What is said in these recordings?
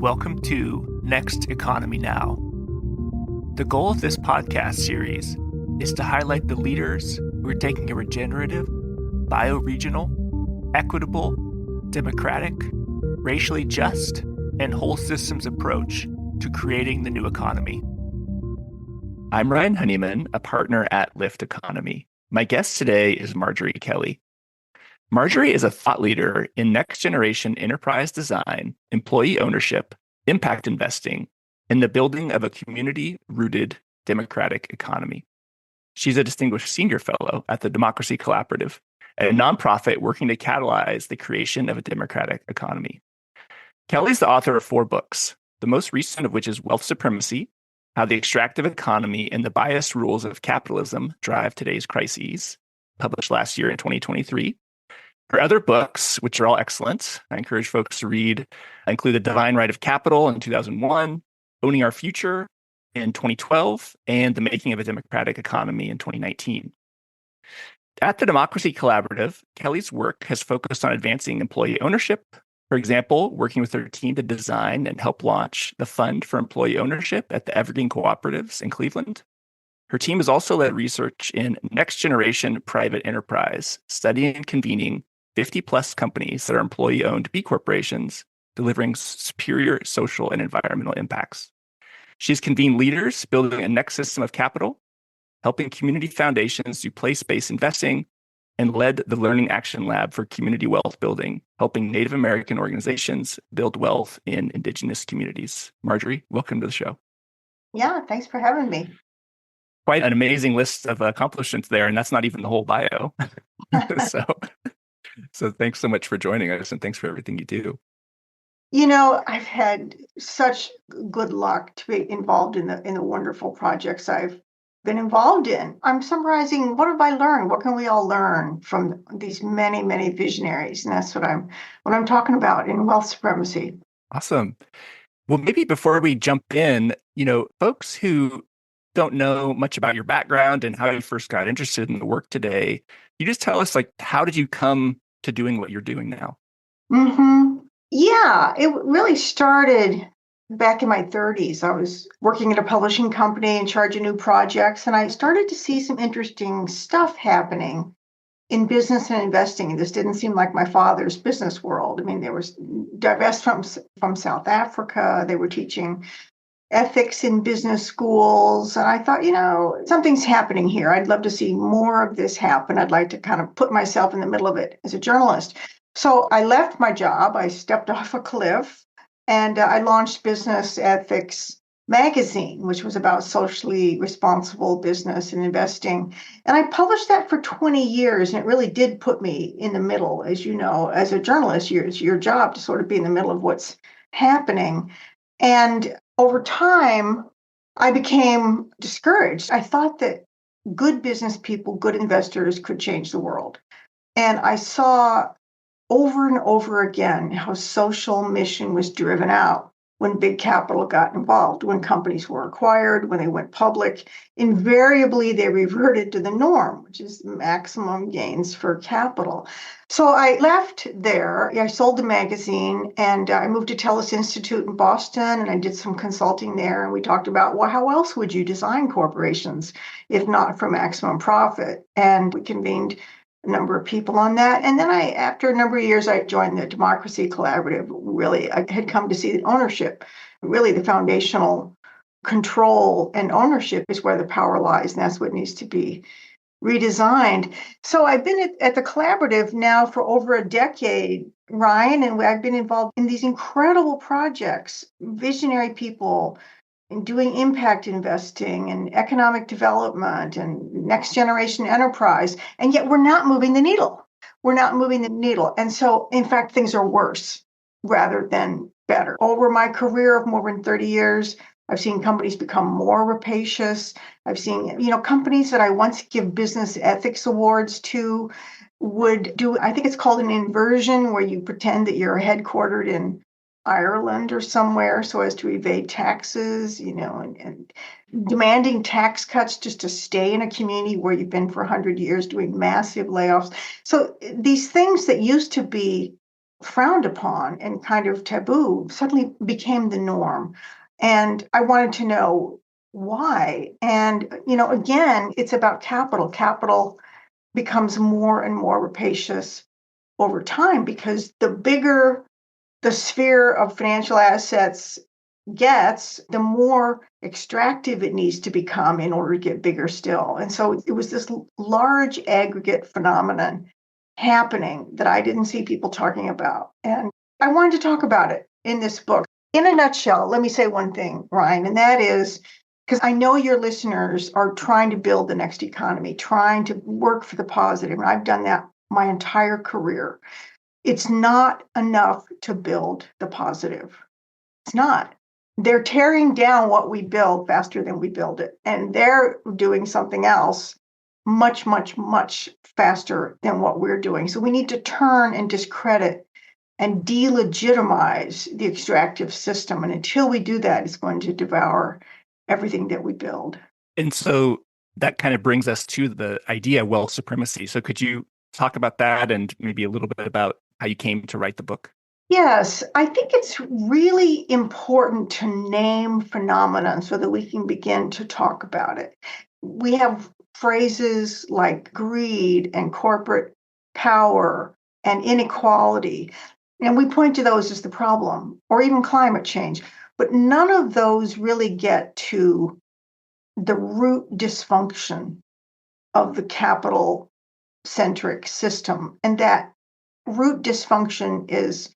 Welcome to Next Economy Now. The goal of this podcast series is to highlight the leaders who are taking a regenerative, bioregional, equitable, democratic, racially just, and whole systems approach to creating the new economy. I'm Ryan Honeyman, a partner at Lift Economy. My guest today is Marjorie Kelly. Marjorie is a thought leader in next-generation enterprise design, employee ownership, impact investing, and the building of a community-rooted democratic economy. She's a distinguished senior fellow at the Democracy Collaborative, a nonprofit working to catalyze the creation of a democratic economy. Kelly's the author of 4 books, the most recent of which is Wealth Supremacy: How the Extractive Economy and the Biased Rules of Capitalism Drive Today's Crises, published last year in 2023. Her other books, which are all excellent, I encourage folks to read, include The Divine Right of Capital in 2001, Owning Our Future in 2012, and The Making of a Democratic Economy in 2019. At the Democracy Collaborative, Kelly's work has focused on advancing employee ownership. For example, working with her team to design and help launch the Fund for Employee Ownership at the Evergreen Cooperatives in Cleveland. Her team has also led research in next-generation private enterprise, studying and convening 50-plus companies that are employee-owned B corporations, delivering superior social and environmental impacts. She's convened leaders building a next system of capital, helping community foundations do place-based investing, and led the Learning Action Lab for community wealth building, helping Native American organizations build wealth in Indigenous communities. Marjorie, welcome to the show. Yeah, thanks for having me. Quite an amazing list of accomplishments there, and that's not even the whole bio. So thanks so much for joining us, and thanks for everything you do. You know, I've had such good luck to be involved in the wonderful projects I've been involved in. I'm summarizing, what have I learned? What can we all learn from these many, many visionaries? And that's what I'm talking about in Wealth Supremacy. Awesome. Well, maybe before we jump in, folks who don't know much about your background and how you first got interested in the work today, you just tell us, how did you come to doing what you're doing now? Yeah, it really started back in my 30s. I was working at a publishing company in charge of new projects, and I started to see some interesting stuff happening in business and investing. And this didn't seem like my father's business world. I mean, there was divest from South Africa. They were teaching ethics in business schools. And I thought, something's happening here. I'd love to see more of this happen. I'd like to kind of put myself in the middle of it as a journalist. So I left my job. I stepped off a cliff, and I launched Business Ethics magazine, which was about socially responsible business and investing. And I published that for 20 years. And it really did put me in the middle. As you know, as a journalist, it's your job to sort of be in the middle of what's happening. And over time, I became discouraged. I thought that good business people, good investors could change the world. And I saw over and over again how social mission was driven out when big capital got involved, when companies were acquired, when they went public. Invariably, they reverted to the norm, which is maximum gains for capital. So I left there. I sold the magazine, and I moved to TELUS Institute in Boston, and I did some consulting there. And we talked about, well, how else would you design corporations if not for maximum profit? And we convened a number of people on that. And then after a number of years, I joined the Democracy Collaborative. Really, I had come to see that ownership, really the foundational control and ownership is where the power lies. And that's what needs to be redesigned. So I've been at the Collaborative now for over a decade, Ryan, and I've been involved in these incredible projects, visionary people, in doing impact investing and economic development and next generation enterprise. And yet we're not moving the needle. And so, in fact, things are worse rather than better. Over my career of more than 30 years, I've seen companies become more rapacious. I've seen, companies that I once give business ethics awards to would do, I think it's called an inversion, where you pretend that you're headquartered in Ireland or somewhere so as to evade taxes, and demanding tax cuts just to stay in a community where you've been for 100 years, doing massive layoffs. So these things that used to be frowned upon and kind of taboo suddenly became the norm. And I wanted to know why. And, again, it's about capital. Capital becomes more and more rapacious over time because the bigger the sphere of financial assets gets, the more extractive it needs to become in order to get bigger still. And so it was this large aggregate phenomenon happening that I didn't see people talking about. And I wanted to talk about it in this book. In a nutshell, let me say one thing, Ryan, and that is because I know your listeners are trying to build the next economy, trying to work for the positive. And I've done that my entire career. It's not enough to build the positive. It's not. They're tearing down what we build faster than we build it. And they're doing something else much, much, much faster than what we're doing. So we need to turn and discredit and delegitimize the extractive system. And until we do that, it's going to devour everything that we build. And so that kind of brings us to the idea of wealth supremacy. So could you talk about that and maybe a little bit about how you came to write the book? Yes, I think it's really important to name phenomenon so that we can begin to talk about it. We have phrases like greed and corporate power and inequality, and we point to those as the problem, or even climate change. But none of those really get to the root dysfunction of the capital centric system. And that root dysfunction is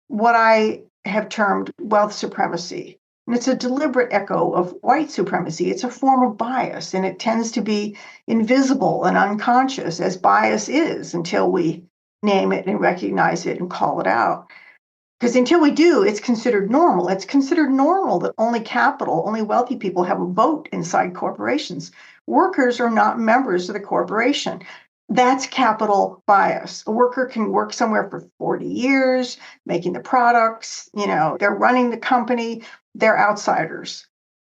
what I have termed wealth supremacy. And it's a deliberate echo of white supremacy. It's a form of bias, and it tends to be invisible and unconscious, as bias is, until we name it and recognize it and call it out. Because until we do, it's considered normal. It's considered normal that only capital, only wealthy people have a vote inside corporations. Workers are not members of the corporation. That's capital bias. A worker can work somewhere for 40 years, making the products, they're running the company, they're outsiders.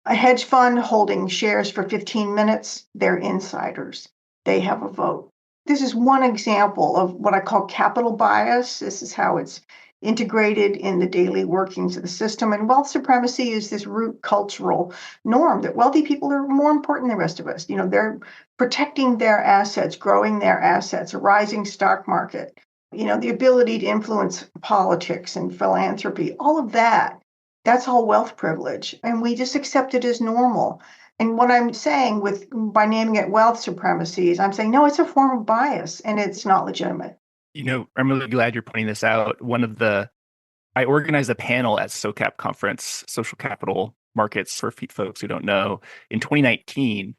A hedge fund holding shares for 15 minutes, they're insiders. They have a vote. This is one example of what I call capital bias. This is how it's integrated in the daily workings of the system. And wealth supremacy is this root cultural norm that wealthy people are more important than the rest of us. They're protecting their assets, growing their assets, a rising stock market, the ability to influence politics and philanthropy, all of that. That's all wealth privilege. And we just accept it as normal. And what I'm saying by naming it wealth supremacy is I'm saying, no, it's a form of bias and it's not legitimate. I'm really glad you're pointing this out. I organized a panel at SOCAP conference, Social Capital Markets for folks who don't know, in 2019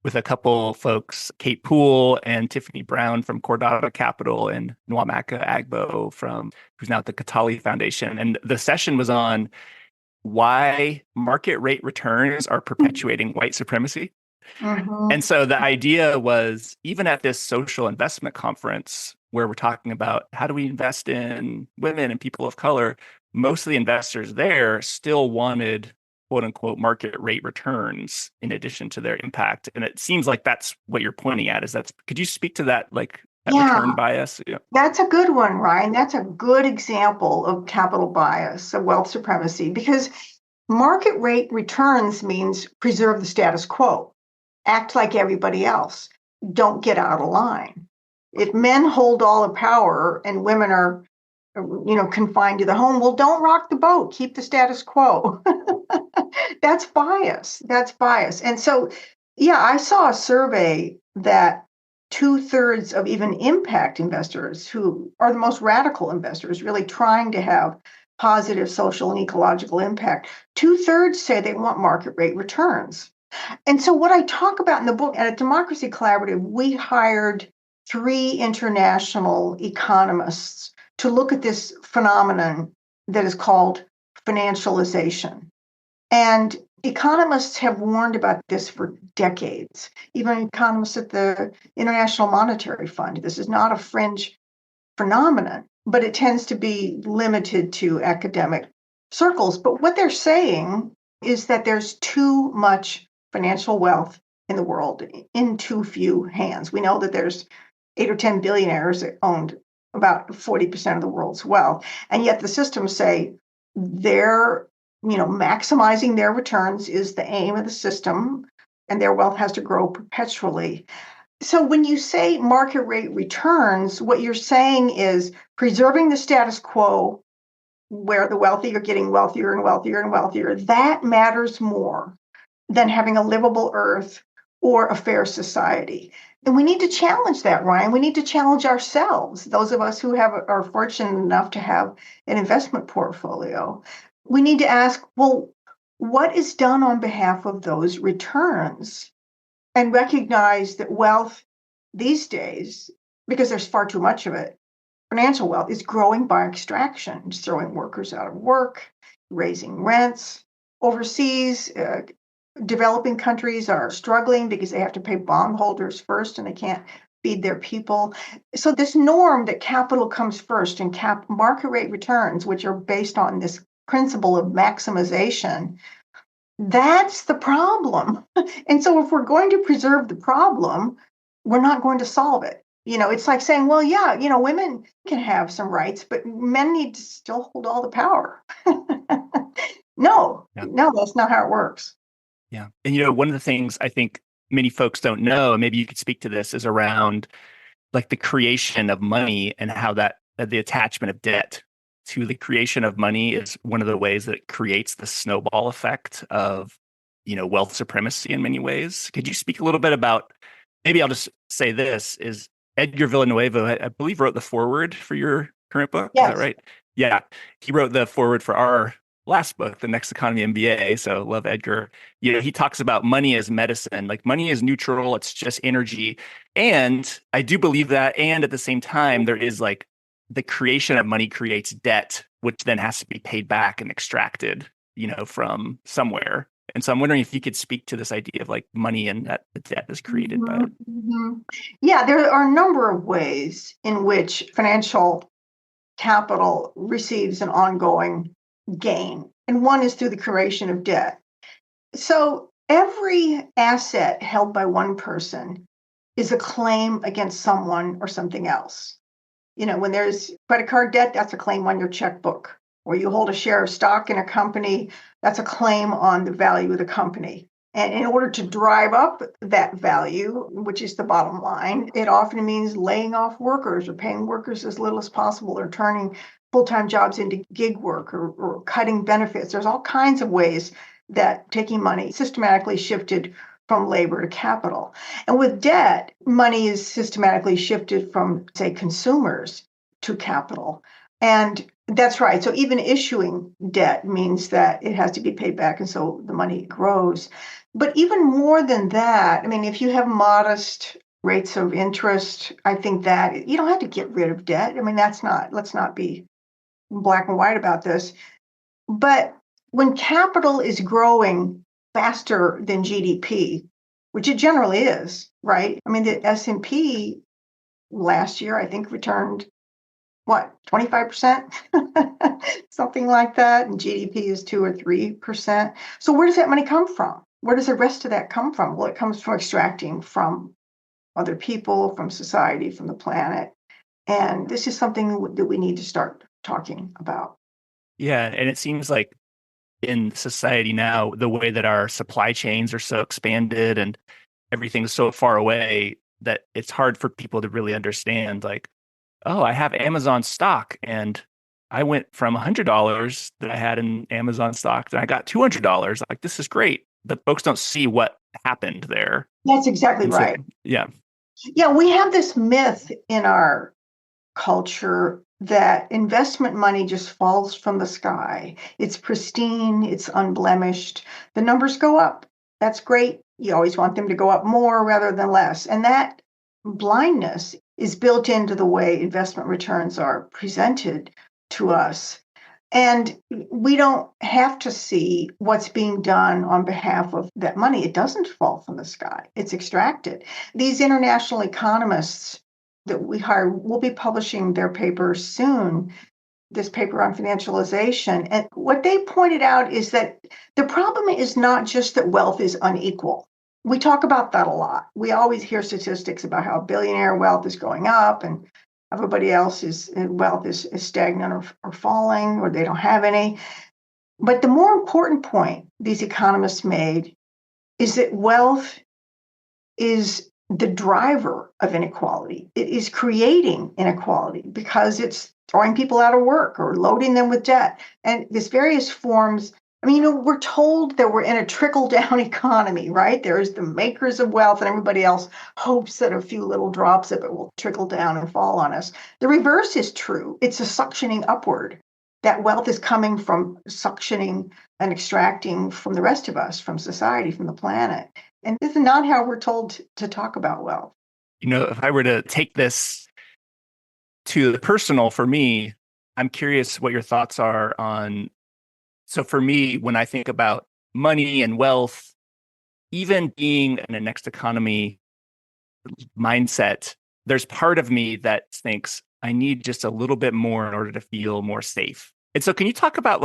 with a couple folks, Kate Poole and Tiffany Brown from Cordata Capital and Nwamaka Agbo who's now at the Katali Foundation. And the session was on why market rate returns are perpetuating white supremacy. Mm-hmm. And so the idea was, even at this social investment conference where we're talking about how do we invest in women and people of color, most of the investors there still wanted quote unquote market rate returns in addition to their impact. And it seems like that's what you're pointing at. Could you speak to that, like that return bias? Yeah. That's a good one, Ryan. That's a good example of capital bias, of wealth supremacy, because market rate returns means preserve the status quo, act like everybody else, don't get out of line. If men hold all the power and women are, confined to the home, well, don't rock the boat, keep the status quo. That's bias. That's bias. And so, I saw a survey that 2/3 of even impact investors, who are the most radical investors, really trying to have positive social and ecological impact, 2/3 say they want market rate returns. And so what I talk about in the book, at Democracy Collaborative, we hired 3 international economists to look at this phenomenon that is called financialization. And economists have warned about this for decades, even economists at the International Monetary Fund. This is not a fringe phenomenon, but it tends to be limited to academic circles. But what they're saying is that there's too much financial wealth in the world in too few hands. We know that there's 8 or 10 billionaires that owned about 40% of the world's wealth. And yet the systems say they're, maximizing their returns is the aim of the system, and their wealth has to grow perpetually. So when you say market rate returns, what you're saying is preserving the status quo where the wealthy are getting wealthier and wealthier and wealthier. That matters more than having a livable earth or a fair society. And we need to challenge that, Ryan. We need to challenge ourselves, those of us who are fortunate enough to have an investment portfolio. We need to ask, well, what is done on behalf of those returns? And recognize that wealth these days, because there's far too much of it, financial wealth is growing by extraction. It's throwing workers out of work, raising rents. Overseas, developing countries are struggling because they have to pay bondholders first and they can't feed their people. So this norm that capital comes first and market rate returns, which are based on this principle of maximization, that's the problem. And so if we're going to preserve the problem, we're not going to solve it. It's like saying, well, yeah, women can have some rights, but men need to still hold all the power. No, that's not how it works. Yeah. And one of the things I think many folks don't know, and maybe you could speak to this, is around like the creation of money and how that the attachment of debt to the creation of money is one of the ways that it creates the snowball effect of, wealth supremacy in many ways. Could you speak a little bit about, maybe I'll just say this, is Edgar Villanueva, I believe, wrote the foreword for your current book. Yes. Is that right? Yeah. He wrote the foreword for our last book, The Next Economy MBA. So love Edgar. He talks about money as medicine, like money is neutral. It's just energy. And I do believe that. And at the same time, there is like the creation of money creates debt, which then has to be paid back and extracted, from somewhere. And so I'm wondering if you could speak to this idea of like money and that the debt is created by it. Mm-hmm. Yeah, there are a number of ways in which financial capital receives an ongoing gain. And one is through the creation of debt. So every asset held by one person is a claim against someone or something else. When there's credit card debt, that's a claim on your checkbook. Or you hold a share of stock in a company, that's a claim on the value of the company. And in order to drive up that value, which is the bottom line, it often means laying off workers or paying workers as little as possible or turning full-time jobs into gig work or cutting benefits. There's all kinds of ways that taking money systematically shifted from labor to capital. And with debt, money is systematically shifted from, say, consumers to capital. And that's right. So even issuing debt means that it has to be paid back. And so the money grows. But even more than that, if you have modest rates of interest, I think that you don't have to get rid of debt. Let's not be black and white about this. But when capital is growing faster than GDP, which it generally is, right? The S&P last year, I think, returned, 25%? Something like that. And GDP is 2 or 3%. So where does that money come from? Where does the rest of that come from? Well, it comes from extracting from other people, from society, from the planet. And this is something that we need to start talking about. Yeah. And it seems like in society now, the way that our supply chains are so expanded and everything's so far away that it's hard for people to really understand, like, oh, I have Amazon stock and I went from $100 that I had in Amazon stock and I got $200. Like, this is great. But folks don't see what happened there. That's exactly right. Yeah. Yeah, we have this myth in our culture that investment money just falls from the sky. It's pristine, it's unblemished. The numbers go up. That's great. You always want them to go up more rather than less. And that blindness is built into the way investment returns are presented to us. And we don't have to see what's being done on behalf of that money. It doesn't fall from the sky. It's extracted. These international economists that we hire will be publishing their paper soon, this paper on financialization. And what they pointed out is that the problem is not just that wealth is unequal. We talk about that a lot. We always hear statistics about how billionaire wealth is going up and Everybody else's wealth is stagnant or falling, or they don't have any. But the more important point these economists made is that wealth is the driver of inequality. It is creating inequality because it's throwing people out of work or loading them with debt. And there's various forms. I mean, we're told that we're in a trickle down economy, right? There's the makers of wealth, and everybody else hopes that a few little drops of it will trickle down and fall on us. The reverse is true. It's a suctioning upward. That wealth is coming from suctioning and extracting from the rest of us, from society, from the planet. And this is not how we're told to talk about wealth. If I were to take this to the personal for me, I'm curious what your thoughts are on. So for me, when I think about money and wealth, even being in a next economy mindset, there's part of me that thinks I need just a little bit more in order to feel more safe. And so can you talk about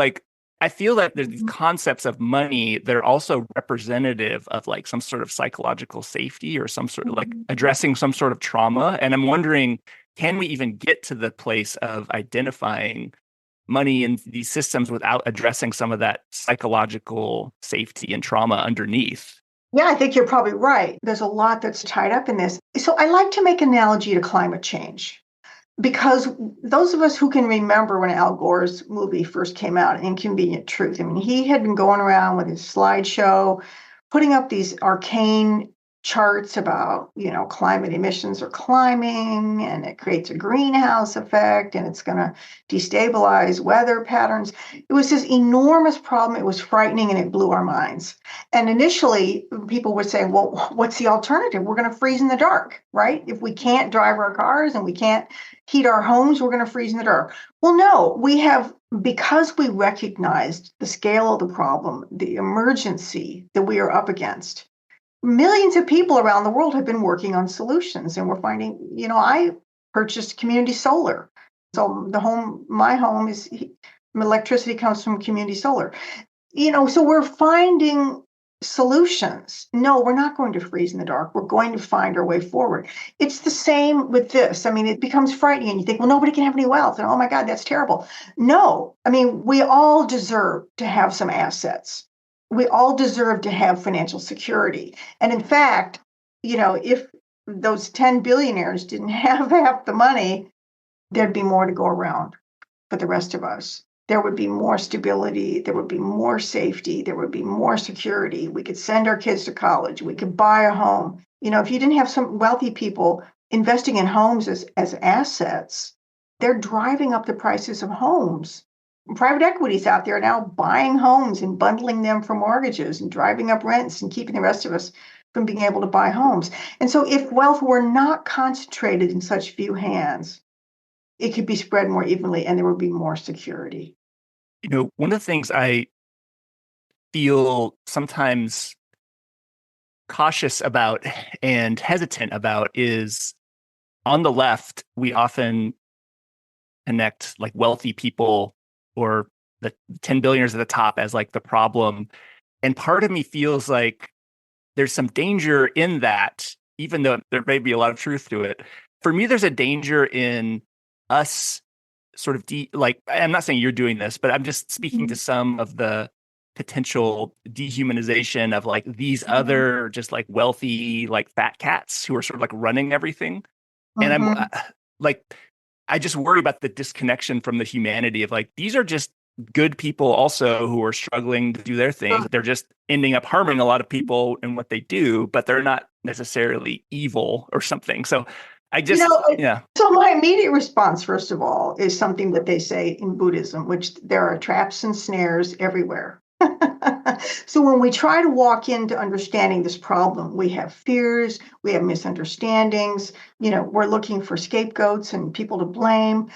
I feel that there's these concepts of money that are also representative of some sort of psychological safety or some sort of addressing some sort of trauma. And I'm wondering, can we even get to the place of identifying money in these systems without addressing some of that psychological safety and trauma underneath? Yeah, I think you're probably right. There's a lot that's tied up in this. So I like to make an analogy to climate change, because those of us who can remember when Al Gore's movie first came out, Inconvenient Truth, I mean, he had been going around with his slideshow, putting up these arcane charts about, climate emissions are climbing and it creates a greenhouse effect and it's going to destabilize weather patterns. It was this enormous problem. It was frightening and it blew our minds. And initially, people were saying, well, what's the alternative? We're going to freeze in the dark, right? If we can't drive our cars and we can't heat our homes, we're going to freeze in the dark. Well, no, because we recognized the scale of the problem, the emergency that we are up against. Millions of people around the world have been working on solutions, and we're finding, I purchased community solar. So my home electricity comes from community solar. So we're finding solutions. No, we're not going to freeze in the dark. We're going to find our way forward. It's the same with this. I mean, it becomes frightening and you think, well, nobody can have any wealth. And oh my God, that's terrible. No, I mean, we all deserve to have some assets. We all deserve to have financial security. And in fact, if those 10 billionaires didn't have half the money, there'd be more to go around for the rest of us. There would be more stability, there would be more safety, there would be more security. We could send our kids to college, we could buy a home. If you didn't have some wealthy people investing in homes as assets, they're driving up the prices of homes. Private equity's out there now buying homes and bundling them for mortgages and driving up rents and keeping the rest of us from being able to buy homes. And so if wealth were not concentrated in such few hands, it could be spread more evenly and there would be more security. One of the things I feel sometimes cautious about and hesitant about is on the left, we often connect wealthy people or the 10 billionaires at the top as the problem. And part of me feels like there's some danger in that, even though there may be a lot of truth to it. For me, there's a danger in us sort of I'm not saying you're doing this, but I'm just speaking to some of the potential dehumanization of these other just wealthy fat cats who are sort of running everything. And I'm I just worry about the disconnection from the humanity of these are just good people also who are struggling to do their things. They're just ending up harming a lot of people in what they do, but they're not necessarily evil or something. So I just, yeah. So my immediate response, first of all, is something that they say in Buddhism, which there are traps and snares everywhere. So when we try to walk into understanding this problem, we have fears, we have misunderstandings, we're looking for scapegoats and people to blame.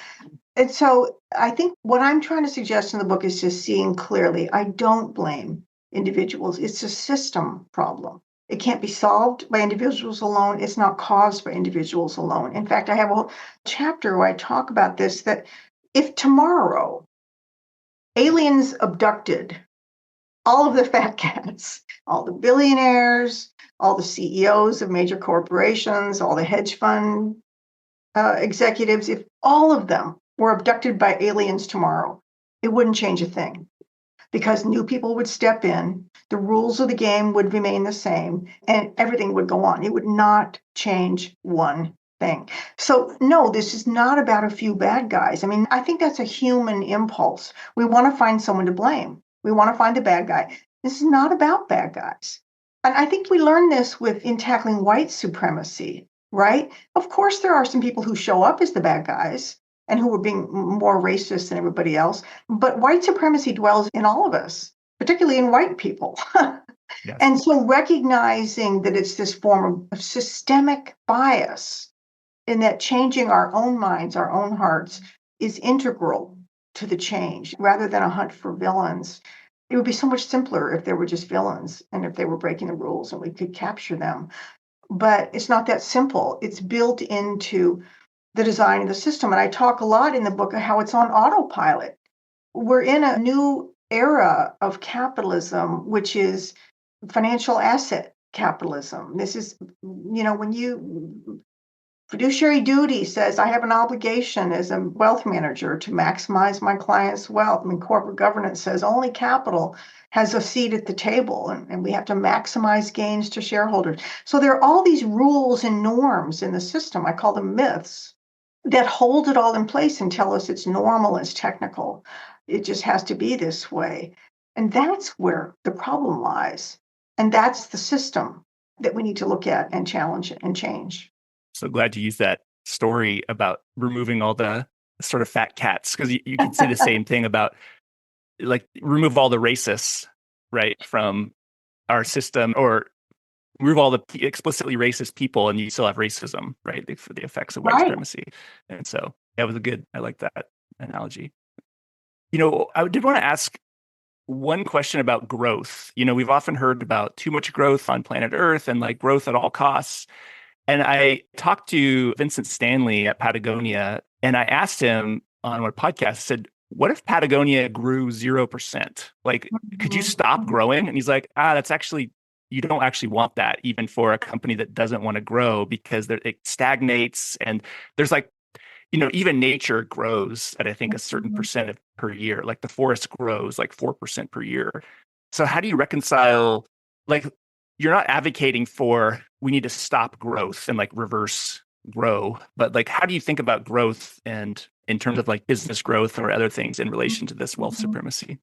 And so I think what I'm trying to suggest in the book is just seeing clearly, I don't blame individuals. It's a system problem. It can't be solved by individuals alone. It's not caused by individuals alone. In fact, I have a whole chapter where I talk about this, that if tomorrow aliens abducted all of the fat cats, all the billionaires, all the CEOs of major corporations, all the hedge fund executives, if all of them were abducted by aliens tomorrow, it wouldn't change a thing because new people would step in, the rules of the game would remain the same, and everything would go on. It would not change one thing. So, no, this is not about a few bad guys. I mean, I think that's a human impulse. We want to find someone to blame. We want to find the bad guy. This is not about bad guys. And I think we learned this in tackling white supremacy, right? Of course, there are some people who show up as the bad guys and who are being more racist than everybody else. But white supremacy dwells in all of us, particularly in white people. Yes. And so recognizing that it's this form of systemic bias and that changing our own minds, our own hearts is integral to the change rather than a hunt for villains. It would be so much simpler if there were just villains and if they were breaking the rules and we could capture them. But it's not that simple. It's built into the design of the system. And I talk a lot in the book of how it's on autopilot. We're in a new era of capitalism, which is financial asset capitalism. This is, when fiduciary duty says I have an obligation as a wealth manager to maximize my client's wealth. I mean, corporate governance says only capital has a seat at the table and we have to maximize gains to shareholders. So there are all these rules and norms in the system. I call them myths that hold it all in place and tell us it's normal, it's technical. It just has to be this way. And that's where the problem lies. And that's the system that we need to look at and challenge and change. So glad you used that story about removing all the sort of fat cats, because you can say the same thing about like remove all the racists, right, from our system, or remove all the explicitly racist people and you still have racism, right, for the effects of white Right. supremacy. And so that was I like that analogy. I did want to ask one question about growth. We've often heard about too much growth on planet Earth and like growth at all costs. And I talked to Vincent Stanley at Patagonia, and I asked him on one podcast, I said, what if Patagonia grew 0%? Like, could you stop growing? And he's like, you don't actually want that, even for a company that doesn't want to grow, because it stagnates. And there's like, even nature grows at, I think, a certain percent per year. Like the forest grows like 4% per year. So how do you reconcile, like, you're not advocating for we need to stop growth and like reverse grow, but like, how do you think about growth and in terms of like business growth or other things in relation to this wealth supremacy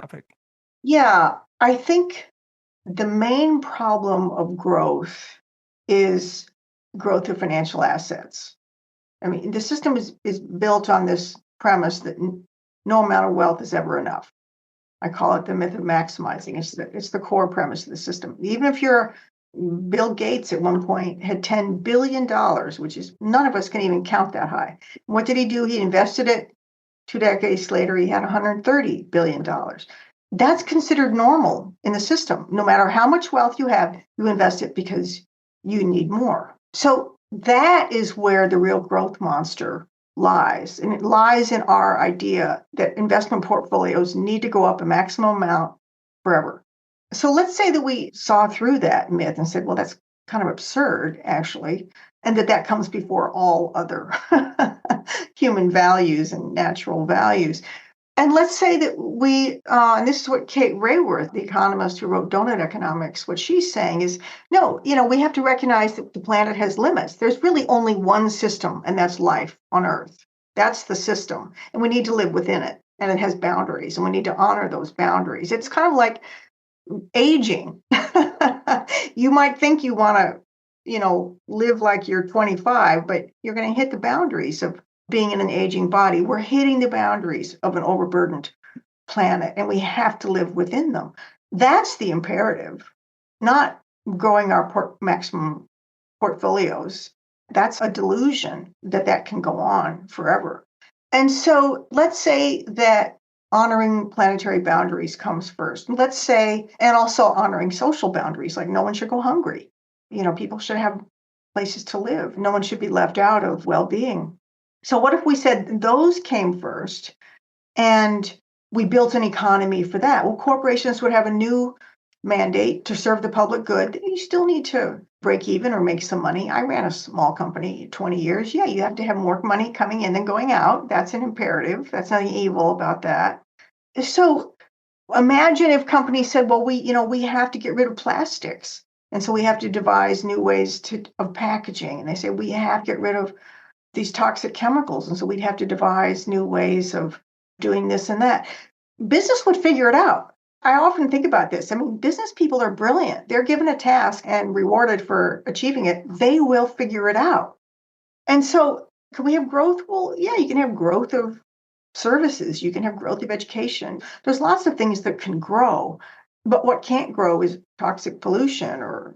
topic? Yeah, I think the main problem of growth is growth of financial assets. I mean, the system is built on this premise that no amount of wealth is ever enough. I call it the myth of maximizing. It's the core premise of the system. Even if you're Bill Gates at one point had $10 billion, which is none of us can even count that high. What did he do? He invested it. 2 decades later, he had $130 billion. That's considered normal in the system. No matter how much wealth you have, you invest it because you need more. So that is where the real growth monster lies. And it lies in our idea that investment portfolios need to go up a maximum amount forever. So let's say that we saw through that myth and said, well, that's kind of absurd, actually, and that comes before all other human values and natural values. And let's say that and this is what Kate Raworth, the economist who wrote Donut Economics, what she's saying is, no, we have to recognize that the planet has limits. There's really only one system, and that's life on Earth. That's the system, and we need to live within it, and it has boundaries, and we need to honor those boundaries. It's kind of like aging. You might think you want to, live like you're 25, but you're going to hit the boundaries of being in an aging body. We're hitting the boundaries of an overburdened planet, and we have to live within them. That's the imperative, not growing our maximum portfolios. That's a delusion that can go on forever. And so let's say that honoring planetary boundaries comes first. Let's say, and also honoring social boundaries, like no one should go hungry. People should have places to live. No one should be left out of well-being. So what if we said those came first and we built an economy for that? Well, corporations would have a new mandate to serve the public good. You still need to break even or make some money. I ran a small company 20 years. Yeah, you have to have more money coming in than going out. That's an imperative. That's nothing evil about that. So imagine if companies said, well, we have to get rid of plastics. And so we have to devise new ways of packaging. And they say we have to get rid of these toxic chemicals. And so we'd have to devise new ways of doing this and that. Business would figure it out. I often think about this. I mean, business people are brilliant. They're given a task and rewarded for achieving it. They will figure it out. And so can we have growth? Well, yeah, you can have growth of services. You can have growth of education. There's lots of things that can grow, but what can't grow is toxic pollution or,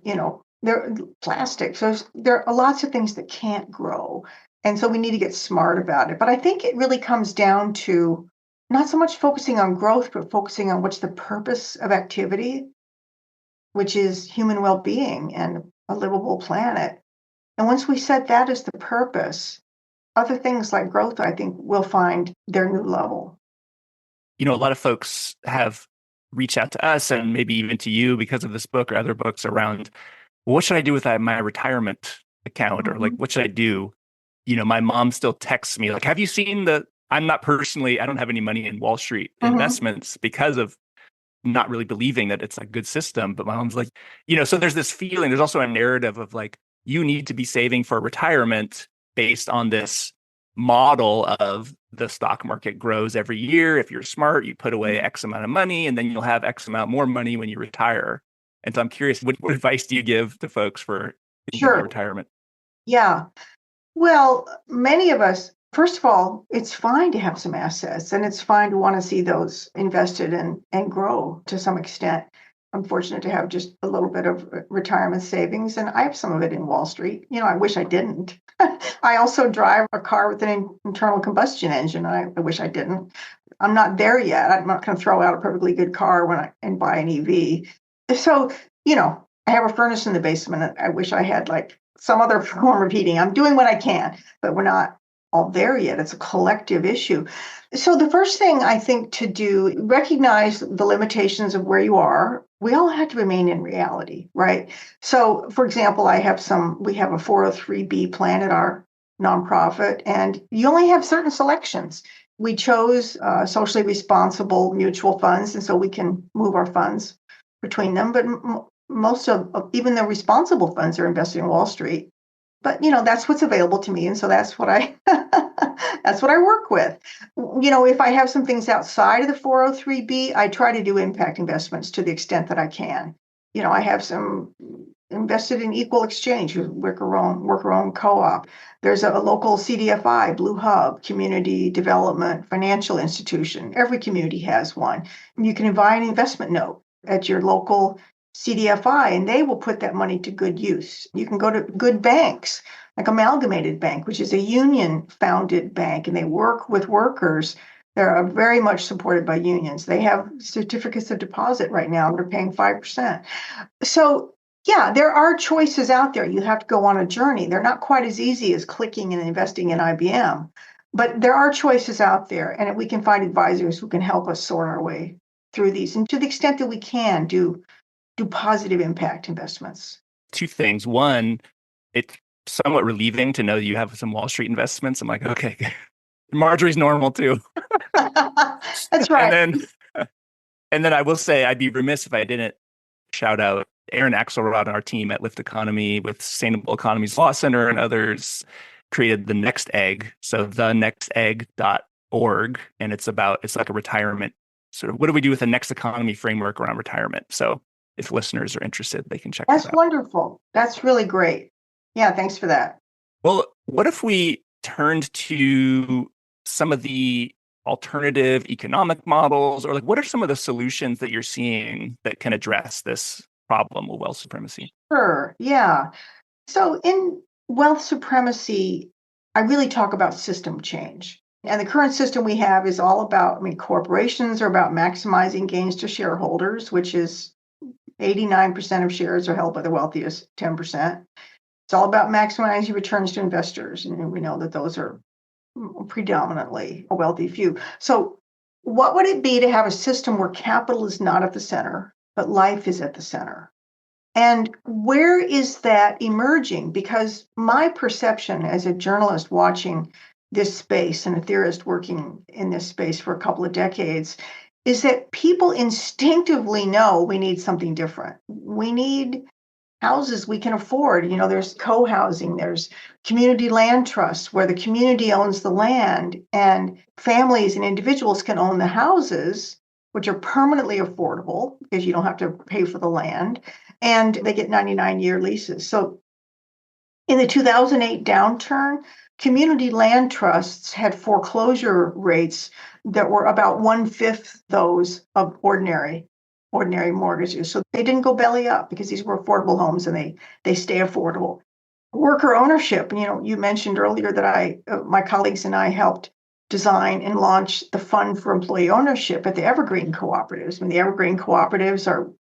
there plastics. So there are lots of things that can't grow. And so we need to get smart about it. But I think it really comes down to not so much focusing on growth, but focusing on what's the purpose of activity, which is human well-being and a livable planet. And once we set that as the purpose, other things like growth, I think, will find their new level. A lot of folks have reached out to us and maybe even to you because of this book or other books around, well, what should I do with my retirement account? Or like, what should I do? My mom still texts me like, have you seen I don't have any money in Wall Street investments because of not really believing that it's a good system. But my mom's like, so there's this feeling, there's also a narrative of like, you need to be saving for retirement based on this model of the stock market grows every year. If you're smart, you put away X amount of money and then you'll have X amount more money when you retire. And so I'm curious, what advice do you give to folks for thinking about retirement? Yeah. Well, many of us, first of all, it's fine to have some assets and it's fine to want to see those invested and grow to some extent. I'm fortunate to have just a little bit of retirement savings, and I have some of it in Wall Street. I wish I didn't. I also drive a car with an internal combustion engine. I wish I didn't. I'm not there yet. I'm not going to throw out a perfectly good car and buy an EV. So, I have a furnace in the basement. I wish I had like some other form of heating. I'm doing what I can, but we're not all there yet. It's a collective issue. So the first thing I think to do, recognize the limitations of where you are. We all have to remain in reality, right? So for example, we have a 403B plan at our nonprofit, and you only have certain selections. We chose socially responsible mutual funds, and so we can move our funds between them. But most of even the responsible funds are invested in Wall Street. But that's what's available to me, and so that's what I that's what I work with. If I have some things outside of the 403B, I try to do impact investments to the extent that I can. I have some invested in Equal Exchange, worker-owned co-op. There's a local CDFI, Blue Hub, community development financial institution. Every community has one. You can buy an investment note at your local CDFI, and they will put that money to good use. You can go to good banks, like Amalgamated Bank, which is a union-founded bank, and they work with workers. They're very much supported by unions. They have certificates of deposit right now. They're paying 5%. So, yeah, there are choices out there. You have to go on a journey. They're not quite as easy as clicking and investing in IBM, but there are choices out there, and we can find advisors who can help us sort our way through these. And to the extent that we can do positive impact investments. Two things. One, it's somewhat relieving to know you have some Wall Street investments. I'm like, okay, Marjorie's normal too. That's right. And then I will say I'd be remiss if I didn't shout out Aaron Axelrod and our team at Lift Economy with Sustainable Economies Law Center and others created the Next Egg. So thenextegg.org. And it's like a retirement sort of, what do we do with the next economy framework around retirement? So if listeners are interested, they can check that out. That's wonderful. That's really great. Yeah, thanks for that. Well, what if we turned to some of the alternative economic models, or like what are some of the solutions that you're seeing that can address this problem of wealth supremacy? Sure. Yeah. So in wealth supremacy, I really talk about system change. And the current system we have is all about, corporations are about maximizing gains to shareholders, which is 89% of shares are held by the wealthiest 10%. It's all about maximizing returns to investors. And we know that those are predominantly a wealthy few. So what would it be to have a system where capital is not at the center, but life is at the center? And where is that emerging? Because my perception as a journalist watching this space and a theorist working in this space for a couple of decades is that people instinctively know we need something different. We need houses we can afford. There's co-housing, there's community land trusts where the community owns the land and families and individuals can own the houses, which are permanently affordable because you don't have to pay for the land, and they get 99-year leases. So in the 2008 downturn, community land trusts had foreclosure rates that were about 1/5 those of ordinary mortgages. So they didn't go belly up because these were affordable homes and they stay affordable. Worker ownership, you mentioned earlier that my colleagues and I helped design and launch the fund for employee ownership at the Evergreen Cooperatives. The Evergreen Cooperatives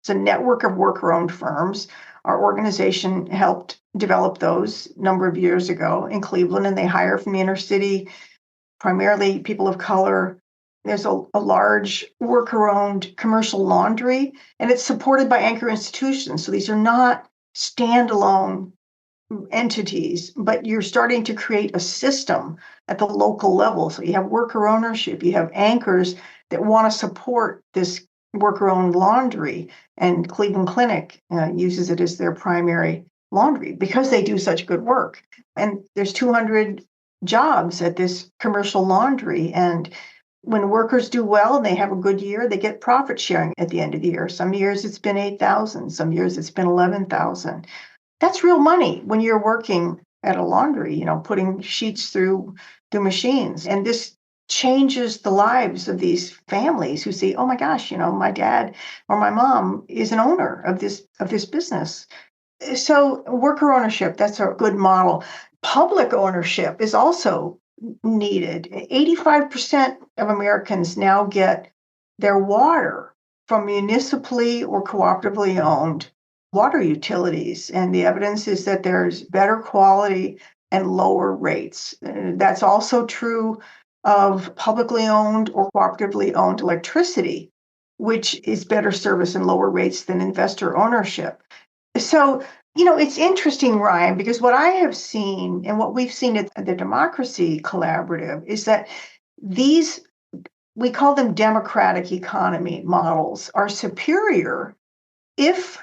it's a network of worker-owned firms. Our organization helped develop those a number of years ago in Cleveland, and they hire from the inner city, primarily people of color. There's a large worker-owned commercial laundry, and it's supported by anchor institutions. So these are not standalone entities, but you're starting to create a system at the local level. So you have worker ownership, you have anchors that want to support this worker-owned laundry, and Cleveland Clinic uses it as their primary laundry because they do such good work. And there's 200 jobs at this commercial laundry, and when workers do well and they have a good year, they get profit sharing at the end of the year. Some years it's been 8,000, some years it's been 11,000. That's real money when you're working at a laundry, putting sheets through machines. And this changes the lives of these families who see, oh my gosh, my dad or my mom is an owner of this business. So worker ownership, that's a good model. Public ownership is also needed. 85% of Americans now get their water from municipally or cooperatively owned water utilities. And the evidence is that there's better quality and lower rates. That's also true of publicly owned or cooperatively owned electricity, which is better service and lower rates than investor ownership. So, it's interesting, Ryan, because what I have seen and what we've seen at the Democracy Collaborative is that these, we call them democratic economy models, are superior if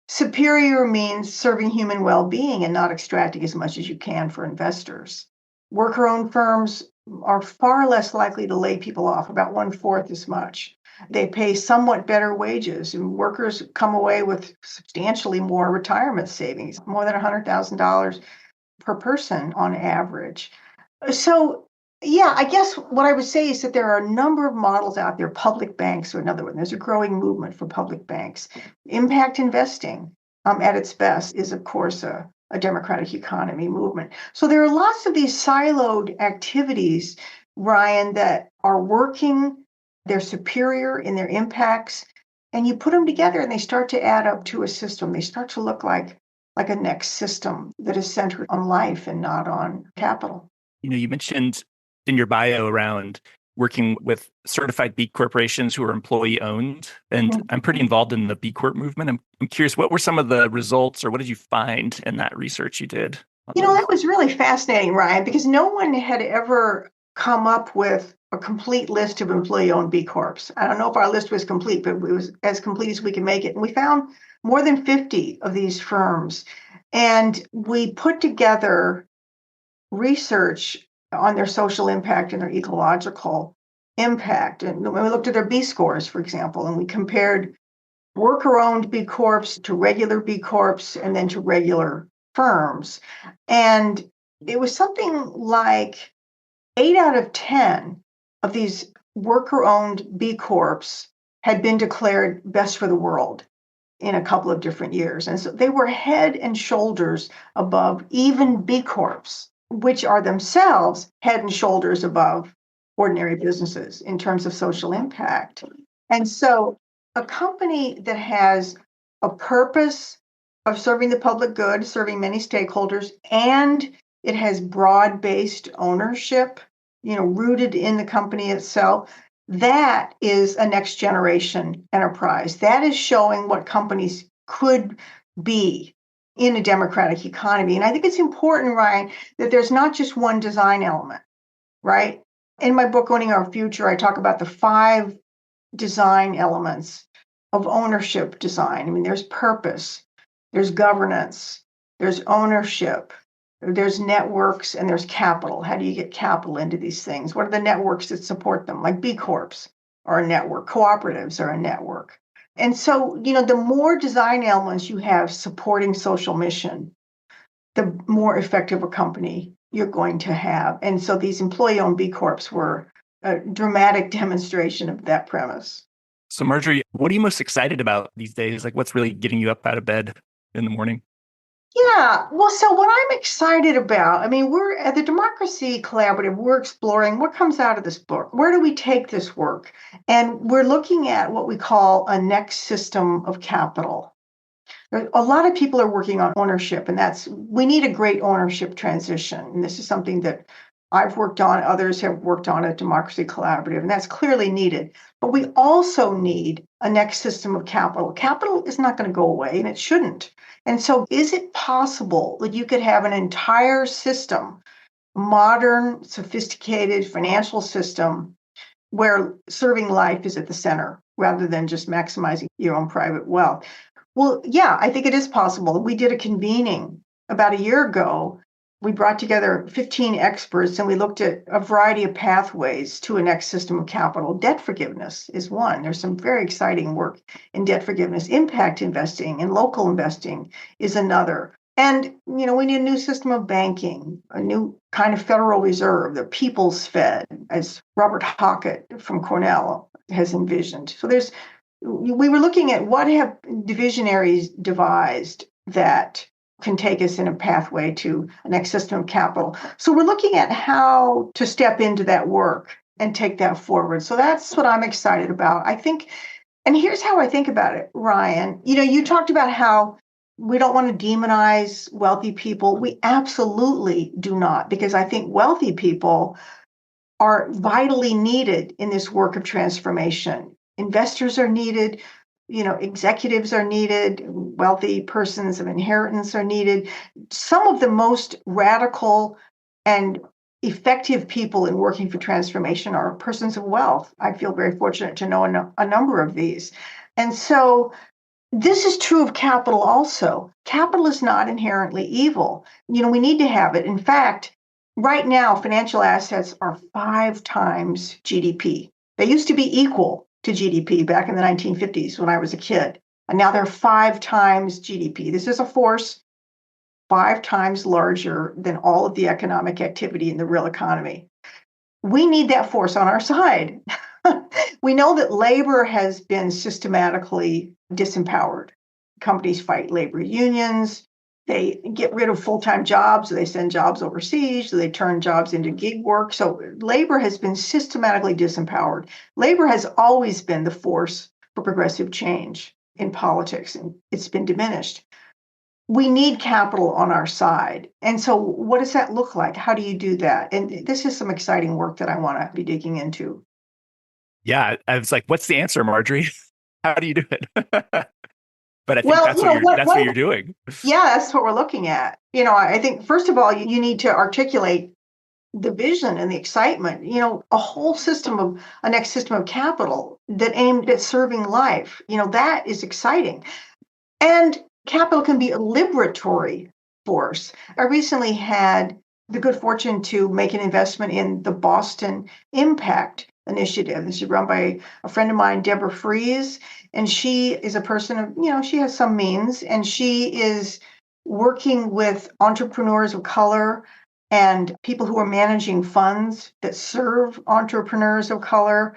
superior means serving human well-being and not extracting as much as you can for investors. Worker-owned firms are far less likely to lay people off, about 1/4 as much. They pay somewhat better wages, and workers come away with substantially more retirement savings, more than $100,000 per person on average. So, yeah, I guess what I would say is that there are a number of models out there. Public banks are another one. There's a growing movement for public banks. Impact investing, at its best, is, of course, a democratic economy movement. So there are lots of these siloed activities, Ryan, that are working. They're superior in their impacts, and you put them together and they start to add up to a system. They start to look like a next system that is centered on life and not on capital. You mentioned in your bio around working with certified B corporations who are employee owned, and I'm pretty involved in the B Corp movement. I'm curious, what were some of the results, or what did you find in that research you did? That was really fascinating, Ryan, because no one had ever come up with a complete list of employee-owned B Corps. I don't know if our list was complete, but it was as complete as we could make it. And we found more than 50 of these firms. And we put together research on their social impact and their ecological impact. And when we looked at their B scores, for example, and we compared worker-owned B Corps to regular B Corps and then to regular firms. And it was something like 8 out of 10 of these worker-owned B Corps had been declared best for the world in a couple of different years. And so they were head and shoulders above even B Corps, which are themselves head and shoulders above ordinary businesses in terms of social impact. And so a company that has a purpose of serving the public good, serving many stakeholders, and it has broad-based ownership, rooted in the company itself, that is a next generation enterprise. That is showing what companies could be in a democratic economy. And I think it's important, Ryan, that there's not just one design element, right? In my book, Owning Our Future, I talk about the 5 design elements of ownership design. I mean, there's purpose, there's governance, there's ownership, there's networks, and there's capital. How do you get capital into these things? What are the networks that support them? Like B Corps are a network, cooperatives are a network. And so, the more design elements you have supporting social mission, the more effective a company you're going to have. And so these employee-owned B Corps were a dramatic demonstration of that premise. So Marjorie, what are you most excited about these days? Like what's really getting you up out of bed in the morning? Yeah, well, so what I'm excited about, I mean, we're at the Democracy Collaborative, we're exploring what comes out of this book. Where do we take this work? And we're looking at what we call a next system of capital. A lot of people are working on ownership, and we need a great ownership transition. And this is something that I've worked on, others have worked on at Democracy Collaborative, and that's clearly needed. But we also need a next system of capital. Capital is not going to go away, and it shouldn't. And so, is it possible that you could have an entire system, modern, sophisticated financial system, where serving life is at the center rather than just maximizing your own private wealth? Well, yeah, I think it is possible. We did a convening about a year ago. We brought together 15 experts and we looked at a variety of pathways to a next system of capital. Debt forgiveness is one. There's some very exciting work in debt forgiveness. Impact investing and local investing is another. And, we need a new system of banking, a new kind of Federal Reserve, the People's Fed, as Robert Hockett from Cornell has envisioned. So we were looking at what have divisionaries devised that can take us in a pathway to a next system of capital. So we're looking at how to step into that work and take that forward. So that's what I'm excited about. I think, and here's how I think about it, Ryan. You talked about how we don't want to demonize wealthy people. We absolutely do not, because I think wealthy people are vitally needed in this work of transformation. Investors are needed, executives are needed, wealthy persons of inheritance are needed. Some of the most radical and effective people in working for transformation are persons of wealth. I feel very fortunate to know a number of these. And so this is true of capital also. Capital is not inherently evil. We need to have it. In fact, right now, financial assets are 5 times GDP. They used to be equal to GDP back in the 1950s when I was a kid. And now they're 5 times GDP. This is a force 5 times larger than all of the economic activity in the real economy. We need that force on our side. We know that labor has been systematically disempowered. Companies fight labor unions. They get rid of full-time jobs. They send jobs overseas. They turn jobs into gig work. So labor has been systematically disempowered. Labor has always been the force for progressive change in politics, and it's been diminished. We need capital on our side. And so what does that look like? How do you do that? And this is some exciting work that I want to be digging into. Yeah, I was like, what's the answer, Marjorie? How do you do it? But I think Well, that's what you're doing. Yeah, that's what we're looking at. I think first of all, you need to articulate the vision and the excitement, a whole a next system of capital that aimed at serving life, that is exciting. And capital can be a liberatory force. I recently had the good fortune to make an investment in the Boston Impact Initiative. This is run by a friend of mine, Deborah Fries, and she is a person of, she has some means, and she is working with entrepreneurs of color and people who are managing funds that serve entrepreneurs of color.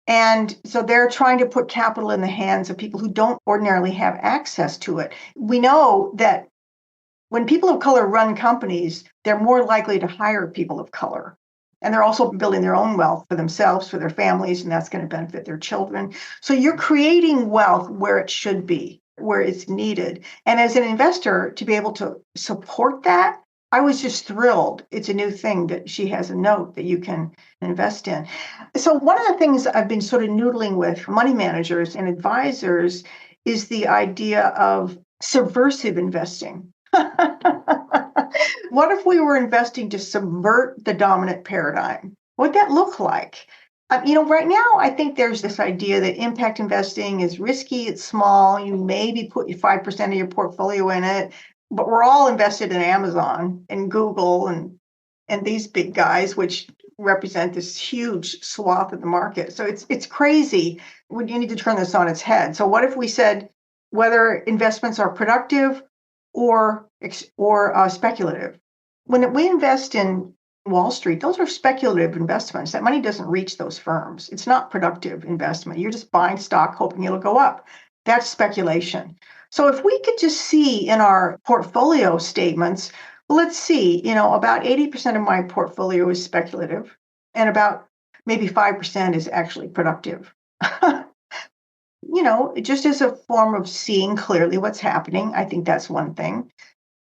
And so they're trying to put capital in the hands of people who don't ordinarily have access to it. We know that when people of color run companies, they're more likely to hire people of color. And they're also building their own wealth for themselves, for their families, and that's going to benefit their children. So you're creating wealth where it should be, where it's needed. And as an investor, to be able to support that, I was just thrilled. It's a new thing that she has a note that you can invest in. So one of the things I've been sort of noodling with money managers and advisors is the idea of Subversive investing. What if we were investing to subvert the dominant paradigm? What'd that look like? Right now, I think there's this idea that impact investing is risky, it's small, you maybe put 5% of your portfolio in it, but we're all invested in Amazon and Google and these big guys, which represent this huge swath of the market. So it's crazy. We need to turn this on its head. So what if we said whether investments are productive or speculative? When we invest in Wall Street, those are speculative investments. That money doesn't reach those firms. It's not productive investment. You're just buying stock hoping it'll go up. That's speculation. So if we could just see in our portfolio statements, well, let's see, about 80% of my portfolio is speculative and about maybe 5% is actually productive. Just as a form of seeing clearly what's happening, I think that's one thing.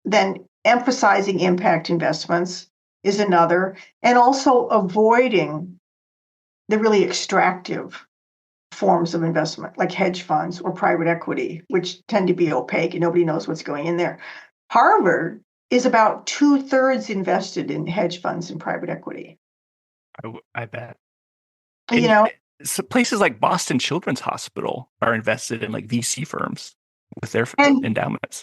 Then emphasizing impact investments is another, and also avoiding the really extractive forms of investment like hedge funds or private equity, which tend to be opaque and nobody knows what's going in there. Harvard is about 2/3 invested in hedge funds and private equity. I bet. You know, So places like Boston Children's Hospital are invested in like VC firms with their and endowments.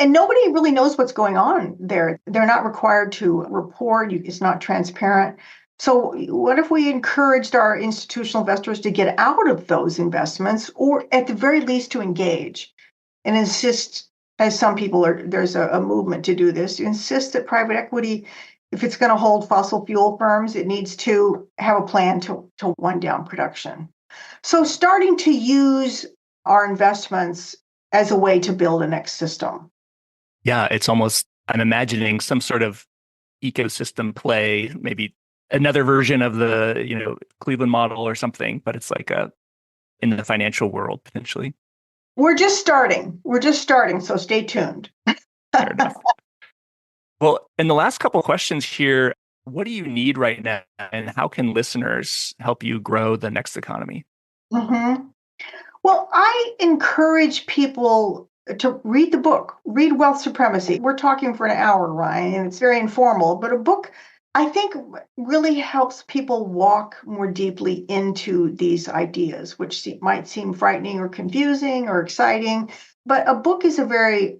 and nobody really knows what's going on there. They're not required to report. It's not transparent. So what if we encouraged our institutional investors to get out of those investments, or at the very least to engage and insist, as some people are, there's a movement to do this, to insist that private equity, if it's going to hold fossil fuel firms, it needs to have a plan to wind down production. So starting to use our investments as a way to build a next system. Yeah, it's almost, I'm imagining some sort of ecosystem play, maybe another version of the, Cleveland model or something, but it's like in the financial world potentially. We're just starting. So stay tuned. Fair enough. Well, in the last couple of questions here, what do you need right now, and how can listeners help you grow the next economy? Mm-hmm. Well, I encourage people to read the book, read Wealth Supremacy. We're talking for an hour, Ryan, and it's very informal, but a book I think really helps people walk more deeply into these ideas, which might seem frightening or confusing or exciting. But a book is a very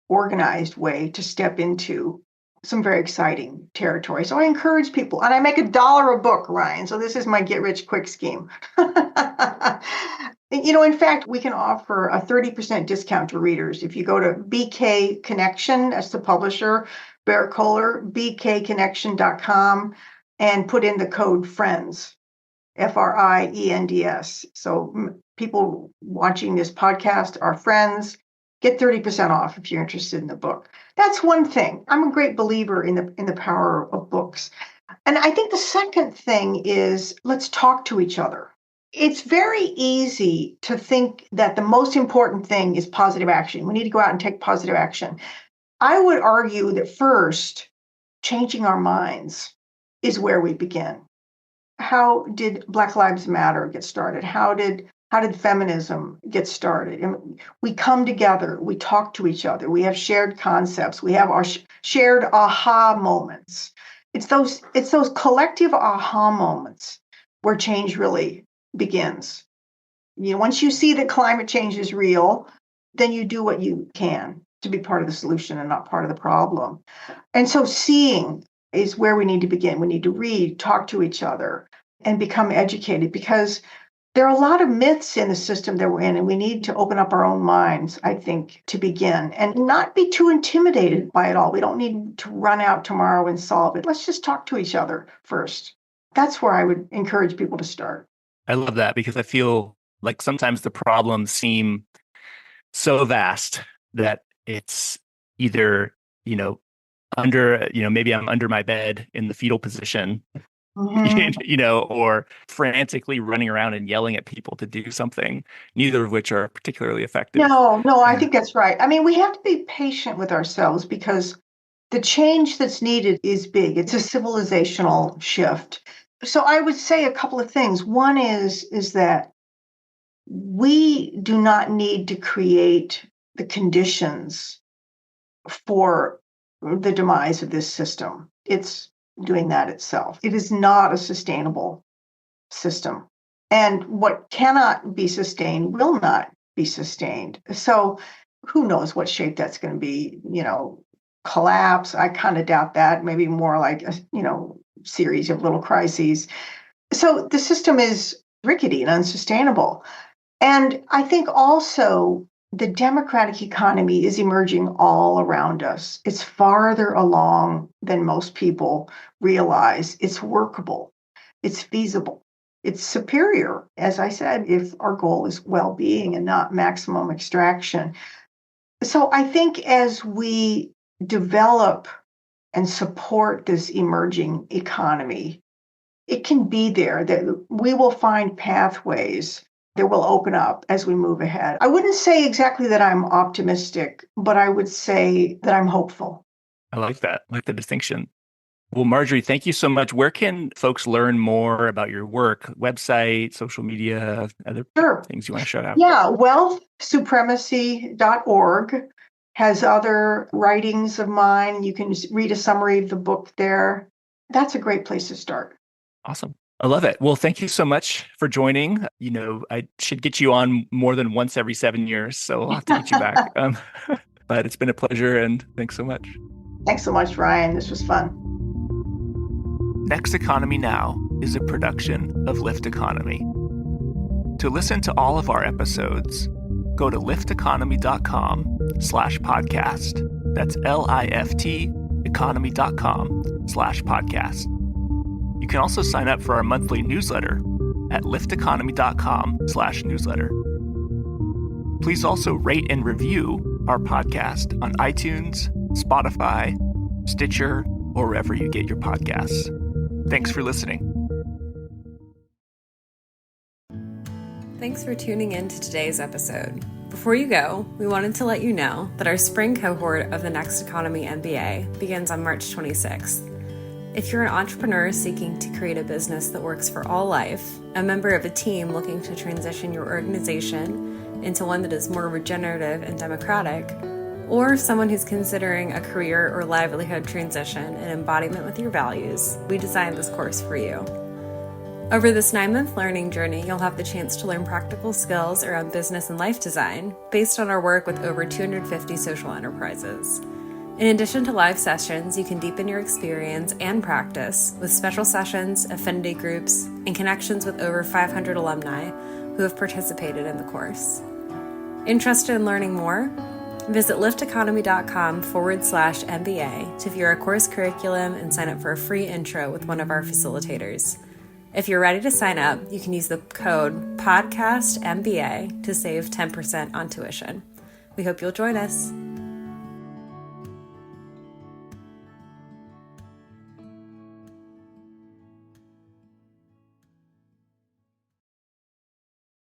organized way to step into some very exciting territory. So I encourage people, and I make $1 a book, Ryan. So this is my get rich quick scheme. In fact, we can offer a 30% discount to readers. If you go to BK Connection, that's the publisher, Bear Kohler, bkconnection.com, and put in the code FRIENDS, FRIENDS. So people watching this podcast are friends. Get 30% off if you're interested in the book. That's one thing. I'm a great believer in the power of books. And I think the second thing is let's talk to each other. It's very easy to think that the most important thing is positive action. We need to go out and take positive action. I would argue that first, changing our minds is where we begin. How did Black Lives Matter get started? How did feminism get started? And we come together, we talk to each other, we have shared concepts, we have our shared aha moments. It's those collective aha moments where change really begins. Once you see that climate change is real, then you do what you can to be part of the solution and not part of the problem. And so seeing is where we need to begin. We need to read, talk to each other, and become educated, because there are a lot of myths in the system that we're in, and we need to open up our own minds, I think, to begin and not be too intimidated by it all. We don't need to run out tomorrow and solve it. Let's just talk to each other first. That's where I would encourage people to start. I love that, because I feel like sometimes the problems seem so vast that it's either, maybe I'm under my bed in the fetal position, or frantically running around and yelling at people to do something, neither of which are particularly effective. No, I think that's right. I mean, we have to be patient with ourselves because the change that's needed is big. It's a civilizational shift. So I would say a couple of things. One is that we do not need to create the conditions for the demise of this system. It's doing that itself. It is not a sustainable system. And what cannot be sustained will not be sustained. So who knows what shape that's going to be, collapse. I kind of doubt that. Maybe more like a, series of little crises. So the system is rickety and unsustainable. And I think also the democratic economy is emerging all around us. It's farther along than most people realize. It's workable. It's feasible. It's superior, as I said, if our goal is well-being and not maximum extraction. So I think as we develop and support this emerging economy, it can be there, that we will find pathways that will open up as we move ahead. I wouldn't say exactly that I'm optimistic, but I would say that I'm hopeful. I like that. I like the distinction. Well, Marjorie, thank you so much. Where can folks learn more about your work? Website, social media, other Sure. things you want to shout out? Yeah, wealthsupremacy.org has other writings of mine. You can read a summary of the book there. That's a great place to start. Awesome. I love it. Well, thank you so much for joining. I should get you on more than once every 7 years, so I'll have to get you back. But it's been a pleasure, and thanks so much. Thanks so much, Ryan. This was fun. Next Economy Now is a production of Lift Economy. To listen to all of our episodes, go to lifteconomy.com/podcast. That's LIFT economy.com/podcast. You can also sign up for our monthly newsletter at lifteconomy.com/newsletter. Please also rate and review our podcast on iTunes, Spotify, Stitcher, or wherever you get your podcasts. Thanks for listening. Thanks for tuning in to today's episode. Before you go, we wanted to let you know that our spring cohort of the Next Economy MBA begins on March 26th. If you're an entrepreneur seeking to create a business that works for all life, a member of a team looking to transition your organization into one that is more regenerative and democratic, or someone who's considering a career or livelihood transition in embodiment with your values, we designed this course for you. Over this 9-month learning journey, you'll have the chance to learn practical skills around business and life design based on our work with over 250 social enterprises. In addition to live sessions, you can deepen your experience and practice with special sessions, affinity groups, and connections with over 500 alumni who have participated in the course. Interested in learning more? Visit lifteconomy.com/MBA to view our course curriculum and sign up for a free intro with one of our facilitators. If you're ready to sign up, you can use the code PODCASTMBA to save 10% on tuition. We hope you'll join us.